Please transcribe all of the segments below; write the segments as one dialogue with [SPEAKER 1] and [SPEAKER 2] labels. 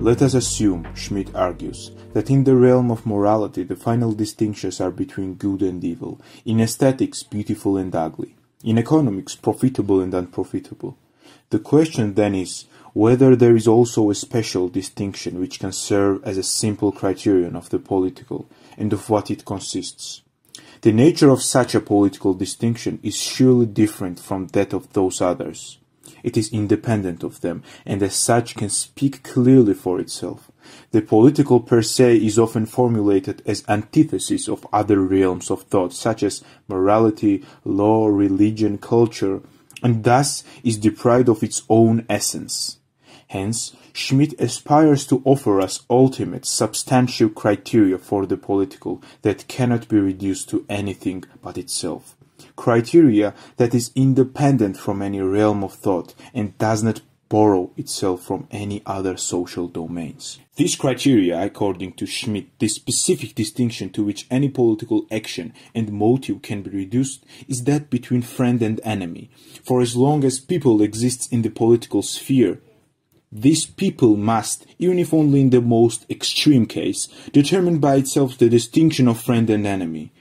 [SPEAKER 1] Let us assume, Schmitt argues, that in the realm of morality the final distinctions are between good and evil, in aesthetics beautiful and ugly, in economics profitable and unprofitable. The question then is whether there is also a special distinction which can serve as a simple criterion of the political and of what it consists. The nature of such a political distinction is surely different from that of those others. It is independent of them, and as such can speak clearly for itself. The political per se is often formulated as antithesis of other realms of thought, such as morality, law, religion, culture, and thus is deprived of its own essence. Hence, Schmitt aspires to offer us ultimate, substantial criteria for the political that cannot be reduced to anything but itself. Criteria that is independent from any realm of thought and does not borrow itself from any other social domains. These criteria, according to Schmitt, the specific distinction to which any political action and motive can be reduced is that between friend and enemy. For as long as people exist in the political sphere, these people must, even if only in the most extreme case, determine by itself the distinction of friend and enemy.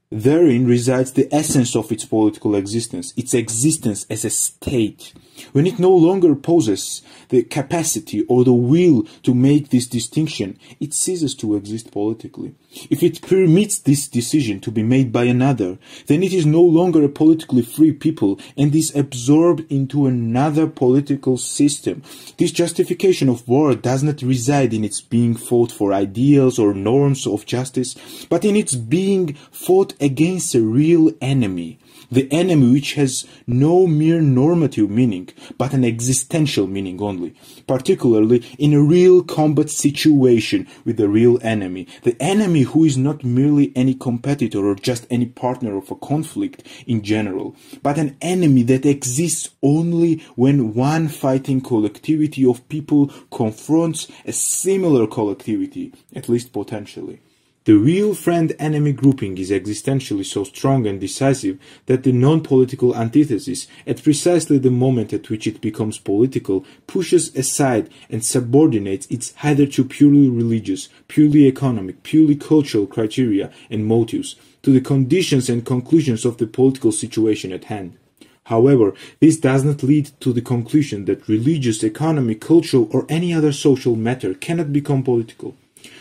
[SPEAKER 1] Therein resides the essence of its political existence, its existence as a state. When it no longer possesses the capacity or the will to make this distinction, it ceases to exist politically. If it permits this decision to be made by another, then it is no longer a politically free people and is absorbed into another political system. This justification of war does not reside in its being fought for ideals or norms of justice, but in its being fought against a real enemy. The enemy which has no mere normative meaning, but an existential meaning only, particularly in a real combat situation with the real enemy, the enemy who is not merely any competitor or just any partner of a conflict in general, but an enemy that exists only when one fighting collectivity of people confronts a similar collectivity, at least potentially. The real friend-enemy grouping is existentially so strong and decisive that the non-political antithesis, at precisely the moment at which it becomes political, pushes aside and subordinates its hitherto purely religious, purely economic, purely cultural criteria and motives to the conditions and conclusions of the political situation at hand. However, this does not lead to the conclusion that religious, economic, cultural, or any other social matter cannot become political.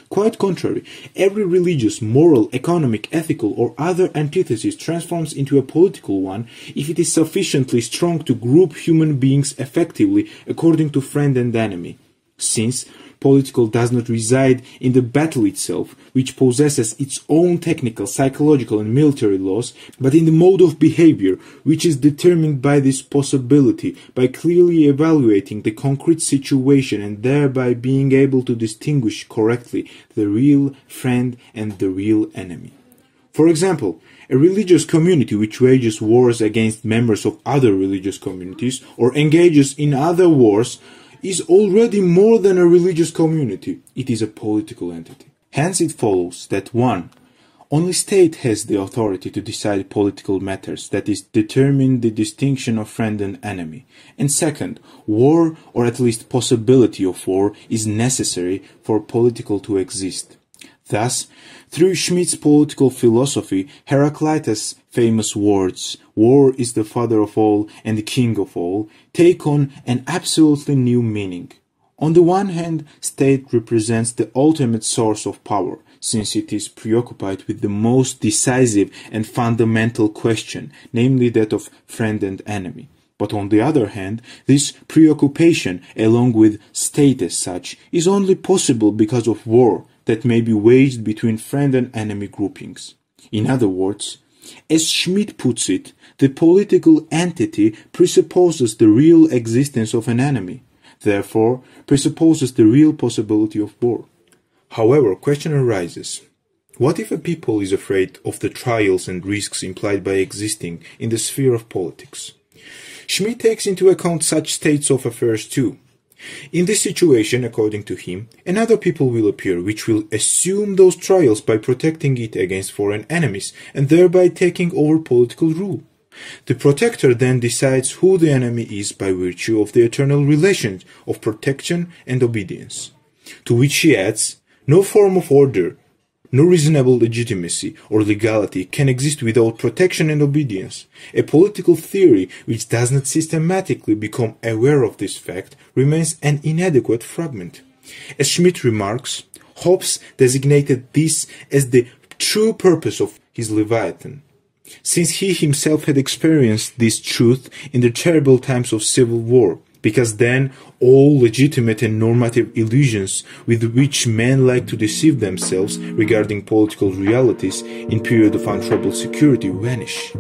[SPEAKER 1] Quite contrary, every religious, moral, economic, ethical, or other antithesis transforms into a political one if it is sufficiently strong to group human beings effectively according to friend and enemy. Since political does not reside in the battle itself, which possesses its own technical, psychological, and military laws, but in the mode of behavior, which is determined by this possibility, by clearly evaluating the concrete situation and thereby being able to distinguish correctly the real friend and the real enemy. For example, a religious community which wages wars against members of other religious communities or engages in other wars is already more than a religious community. It is a political entity. Hence it follows that 1. Only state has the authority to decide political matters, that is, determine the distinction of friend and enemy. And 2, war, or at least possibility of war, is necessary for political to exist. Thus, through Schmitt's political philosophy, Heraclitus' famous words, "War is the father of all and the king of all," take on an absolutely new meaning. On the one hand, state represents the ultimate source of power, since it is preoccupied with the most decisive and fundamental question, namely that of friend and enemy. But on the other hand, this preoccupation, along with state as such, is only possible because of war that may be waged between friend and enemy groupings. In other words, as Schmitt puts it, the political entity presupposes the real existence of an enemy, therefore presupposes the real possibility of war. However, a question arises. What if a people is afraid of the trials and risks implied by existing in the sphere of politics? Schmitt takes into account such states of affairs too. In this situation, according to him, another people will appear which will assume those trials by protecting it against foreign enemies and thereby taking over political rule. The protector then decides who the enemy is by virtue of the eternal relation of protection and obedience. To which he adds, no form of order, no reasonable legitimacy or legality can exist without protection and obedience. A political theory which does not systematically become aware of this fact remains an inadequate fragment. As Schmitt remarks, Hobbes designated this as the true purpose of his Leviathan, since he himself had experienced this truth in the terrible times of civil war, because then all legitimate and normative illusions with which men like to deceive themselves regarding political realities in period of untroubled security vanish.